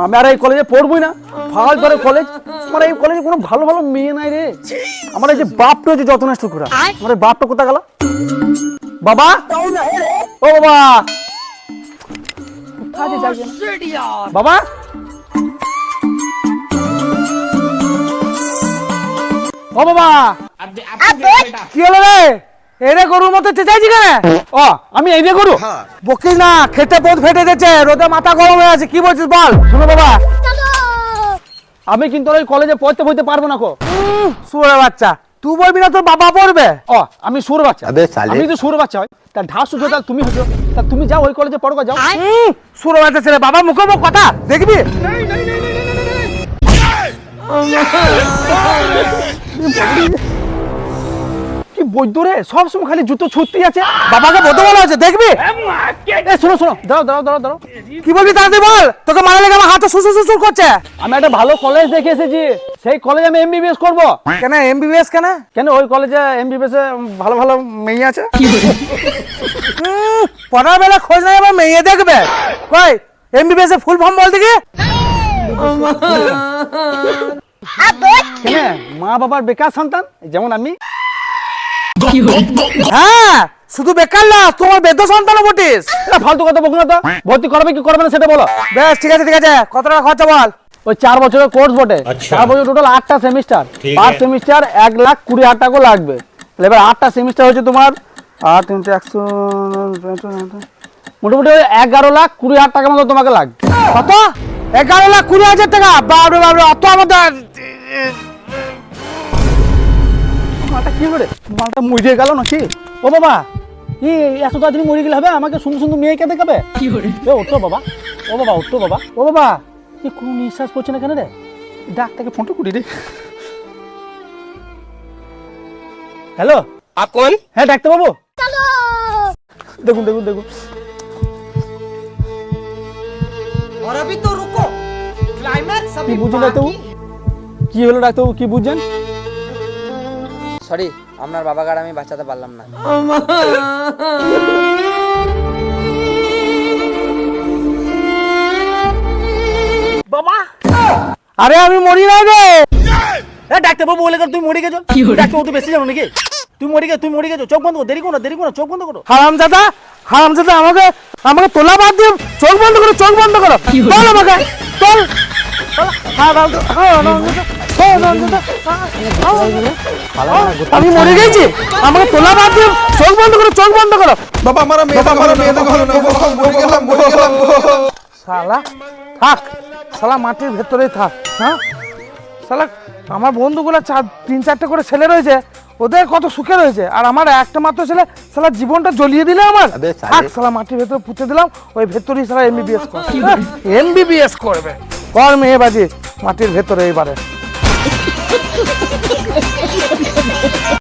আমি আর এই কলেজে পড়বই না, ফাল করে কলেজ। আমার এই কলেজে কোনো ভালো ভালো মেয়ে নাই রে। আমার এই যে বাপটা হচ্ছে যত নষ্ট করা, আমার এই বাপটা কোথা গেল? বাবা, ও বাবা, বাবা, ও বাবা, কি হলো রে? এরে গরুর মতো চেঁচাইছি কেন? ও আমি এই রে গরু, বকিস না, খেতে পথ ফেটে গেছে, রোদে মাথা গরম হয়ে আছে। কি বলছিস বল? শোনো বাবা, আমি কিন্তু ওই কলেজে পড়তে বইতে পারবো না কো। সুরে বাচ্চা, তুই বলবি না তোর বাবা পড়বে? ও আমি সুর বাচ্চা, আমি তো সুর বাচ্চা হয়, তা ঢাস শুধু তাহলে তুমি হচ্ছ, তা তুমি যাও ওই কলেজে পড়বা, যাও। সুর বাচ্চা ছেলে, বাবা মুখে মুখ কথা দেখবি। কি বৈদ্য রে, সবসময় খালি জুতো ছুটতেই আছে। বাবাকে বলতে বলা আছে, দেখবি। শোনো শোনো, দাঁড়াও দাঁড়াও দাঁড়াও দাঁড়াও, কি বলবি তাড়াতাড়ি বল। তোকে মারা লেগে আমার হাতে সুসু সুসু করছে। আমি একটা ভালো কলেজ দেখে এসেছি, সেই কলেজে আমি এমবিবিএস করবো। কেন এমবিবিএস? কেন কেন ওই কলেজে এমবিবিএস এ ভালো ভালো মেয়ে আছে। পড়ার বেলা খোঁজ নাই, আবার মেয়ে দেখবে। কই এমবিবিএস এর ফুল ফর্ম বল দেখি। কেন মা বাবার বেকার সন্তান যেমন আমি। হ্যাঁ শুধু বেকার না, তোমার বেদ্য সন্তানও বটিস। ফালতু কথা বলবো না তো, ভর্তি করবে কি করবে না সেটা বলো। বেশ ঠিক আছে ঠিক আছে, কত টাকা খরচা বল? ওই 4 বছরের কোর্স বটে, 4 বছর টোটাল 8টা সেমিস্টার, পার সেমিস্টার 1,20,000 টাকা লাগবে। এবার 8টা সেমিস্টার হচ্ছে তোমার 8 × 100 মোটামুটি 11,20,000 টাকার মতো তোমাকে লাগবে। কত? 11,20,000 টাকা? বাবরে বাবরে, অত আমাদের মালটা কি করে, মালটা মরে গেল নাকি? ও বাবা, এত তাড়াতাড়ি মরে গেলে হবে? আমাকে সুন্দর সুন্দর মেয়েকে দেখাবে। ওঠো বাবা, ও বাবা ওঠো বাবা, ও বাবা, কোনো নিঃশ্বাস পড়ছে না কেন রে? ডাক্তারকে ফোনটা করি রে। হ্যালো, আপন? হ্যাঁ ডাক্তার বাবু, দেখুন দেখুন দেখুন। কি বুঝলেন ডাক্তারবাবু? কি হলো ডাক্তারবাবু, কি বুঝছেন? সরি, আপনার বাবাকে আর আমি বাঁচাতে পারলাম না। বাবা, আরে আমি মরি নাই রে। ডাক্তারবাবু বলে তুমি মরে গেছো। ডাক্তারবাবু তো বেশি জানো নাকি? তুমি মরে গেছো, চোখ বন্ধ করো, দেরি করো না, চোখ বন্ধ করো। হারামজাদা, আমাকে তোলা বাদ দিয়ে চোখ বন্ধ করো, চোখ বন্ধ করো। বল আমাকে, চল। আমি মরে গেছি, আমাকে তোলা বাদ দিয়ে চোখ বন্ধ করো, চোখ বন্ধ করো। বাবা আমার মেয়ে দেখো না, মরে গেলাম। শালা থাক, শালা মাটির ভেতরেই থাক। হ্যাঁ শালা, আমার বন্ধুগুলো 3-4টে করে ছেলে রয়েছে, ওদের কত সুখে রয়েছে, আর আমার একটা মাত্র ছেলে, শালা জীবনটা জ্বলিয়ে দিলে আমার। থাক, শালা মাটির ভেতরে পুঁতে দিলাম, ওই ভেতরেই শালা এমবিবিএস করে। এমবিবিএস করবে, কর মেয়ে বাজি মাটির ভেতরে এবারে।